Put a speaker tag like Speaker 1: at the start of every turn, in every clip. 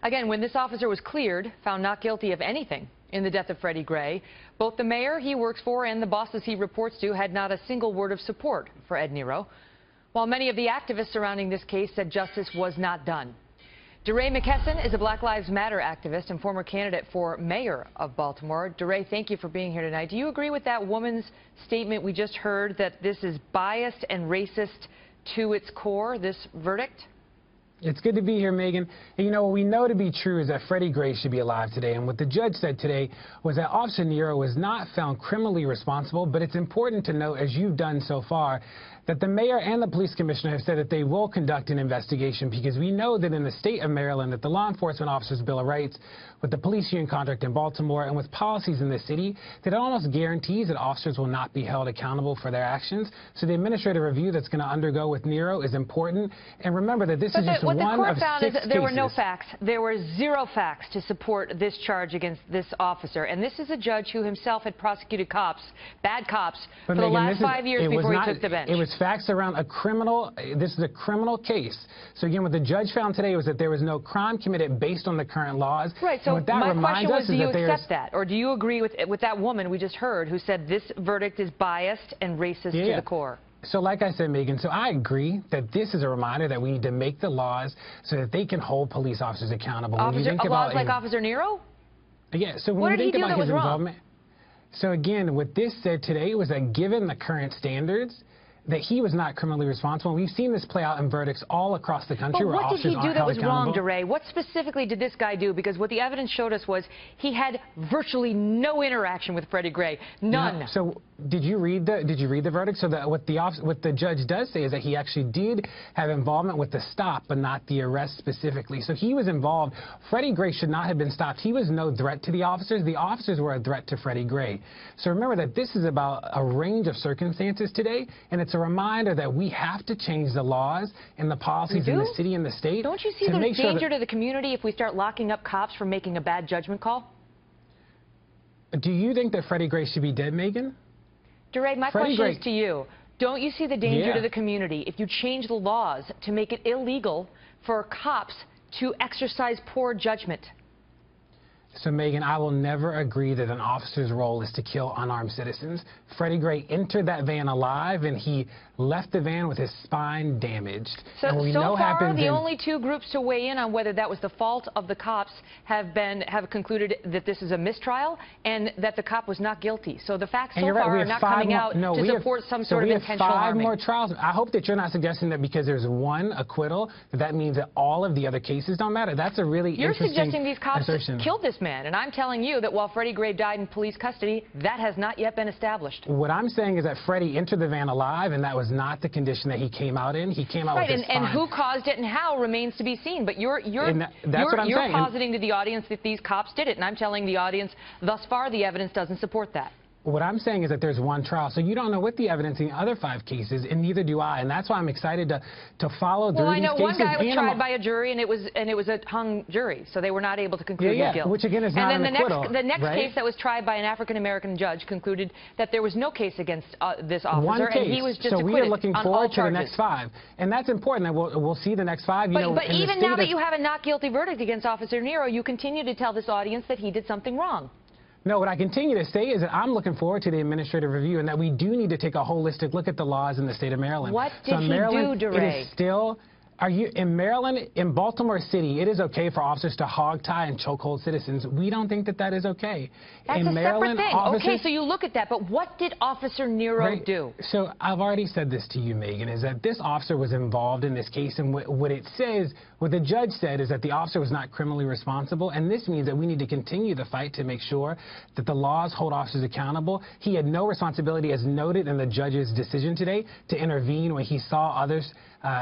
Speaker 1: Again, when this officer was cleared, found not guilty of anything in the death of Freddie Gray, both the mayor he works for and the bosses he reports to had not a single word of support for Ed Nero, while many of the activists surrounding this case said justice was not done. DeRay McKesson is a Black Lives Matter activist and former candidate for mayor of Baltimore. DeRay, thank you for being here tonight. Do you agree with that woman's statement we just heard, that this is biased and racist to its core, this verdict?
Speaker 2: It's good to be here, Megan. And, you know, what we know to be true is that Freddie Gray should be alive today. And what the judge said today was that Officer Nero was not found criminally responsible. But it's important to note, as you've done so far, that the mayor and the police commissioner have said that they will conduct an investigation, because we know that in the state of Maryland, that the Law Enforcement Officers Bill of Rights, with the police union contract in Baltimore, and with policies in the city, that it almost guarantees that officers will not be held accountable for their actions. So the administrative review that's going to undergo with Nero is important. And remember that this is just one of 6 cases.
Speaker 1: What the court found is that there were no facts. There were 0 facts to support this charge against this officer. And this is a judge who himself had prosecuted cops, bad cops, for the last 5 years before he took the bench.
Speaker 2: It was facts around a criminal. This is a criminal case. So again, what the judge found today was that there was no crime committed based on the current laws.
Speaker 1: Right. So my question was, do you accept that, or do you agree with that woman we just heard who said this verdict is biased and racist to the core?
Speaker 2: So like I said, Megan, so I agree that this is a reminder that we need to make the laws so that they can hold police officers accountable.
Speaker 1: Laws like Officer Nero?
Speaker 2: Yeah. So when we think about his involvement. So again, what this said today was that given the current standards, that he was not criminally responsible. We've seen this play out in verdicts all across the country.
Speaker 1: But what did he do that was wrong, DeRay? What specifically did this guy do? Because what the evidence showed us was he had virtually no interaction with Freddie Gray. None.
Speaker 2: No. So did you read the verdict? So that what the judge does say is that he actually did have involvement with the stop, but not the arrest specifically. So he was involved. Freddie Gray should not have been stopped. He was no threat to the officers. The officers were a threat to Freddie Gray. So remember that this is about a range of circumstances today, and it's a reminder that we have to change the laws and the policies in the city and the state.
Speaker 1: Don't you see the danger to the community if we start locking up cops for making a bad judgment call?
Speaker 2: Do you think that Freddie Gray should be dead, Megan?
Speaker 1: DeRay, my question is to you. Don't you see the danger to the community if you change the laws to make it illegal for cops to exercise poor judgment?
Speaker 2: So, Megan, I will never agree that an officer's role is to kill unarmed citizens. Freddie Gray entered that van alive, and he left the van with his spine damaged.
Speaker 1: So far, the only 2 groups to weigh in on whether that was the fault of the cops have concluded that this is a mistrial and that the cop was not guilty. So the facts so far are not coming out to support some sort of intentional harming.
Speaker 2: We have 5 more trials. I hope that you're not suggesting that because there's 1 acquittal, that means that all of the other cases don't matter. That's a really interesting assertion.
Speaker 1: You're suggesting these cops killed this man, and I'm telling you that while Freddie Gray died in police custody, that has not yet been established.
Speaker 2: What I'm saying is that Freddie entered the van alive, and that was not the condition that he came out in. He came out with his spine.
Speaker 1: And who caused it and how remains to be seen. But you're positing to the audience that these cops did it, and I'm telling the audience thus far the evidence doesn't support that.
Speaker 2: What I'm saying is that there's 1 trial, so you don't know what the evidence in the other 5 cases, and neither do I, and that's why I'm excited to follow through these cases.
Speaker 1: Well, I know one guy was tried by a jury, and it was a hung jury, so they were not able to conclude his guilt.
Speaker 2: Which again is not an acquittal.
Speaker 1: And then the next case that was tried by an African-American judge concluded that there was no case against this officer, and he was just acquitted.
Speaker 2: So we are looking forward to the next 5, and that's important. And we'll see the next 5.
Speaker 1: But even now that you have a not guilty verdict against Officer Nero, you continue to tell this audience that he did something wrong.
Speaker 2: No, what I continue to say is that I'm looking forward to the administrative review, and that we do need to take a holistic look at the laws in the state of Maryland.
Speaker 1: What did he do, DeRay?
Speaker 2: It is still... in Maryland, in Baltimore City, it is okay for officers to hog tie and chokehold citizens. We don't think that that is okay.
Speaker 1: That's a separate thing. Okay, so you look at that, but what did Officer Nero do?
Speaker 2: So I've already said this to you, Megan, is that this officer was involved in this case, and what it says, what the judge said is that the officer was not criminally responsible, and this means that we need to continue the fight to make sure that the laws hold officers accountable. He had no responsibility, as noted in the judge's decision today, to intervene when he saw others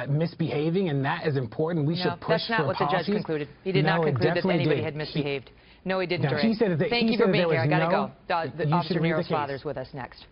Speaker 2: misbehaving, and that is important. We should push for policies.
Speaker 1: That's not what the judge concluded. He did not conclude that anybody had misbehaved. No, he didn't.
Speaker 2: He said that
Speaker 1: Thank you for being here. I got to go. Officer Nero's father's with us next.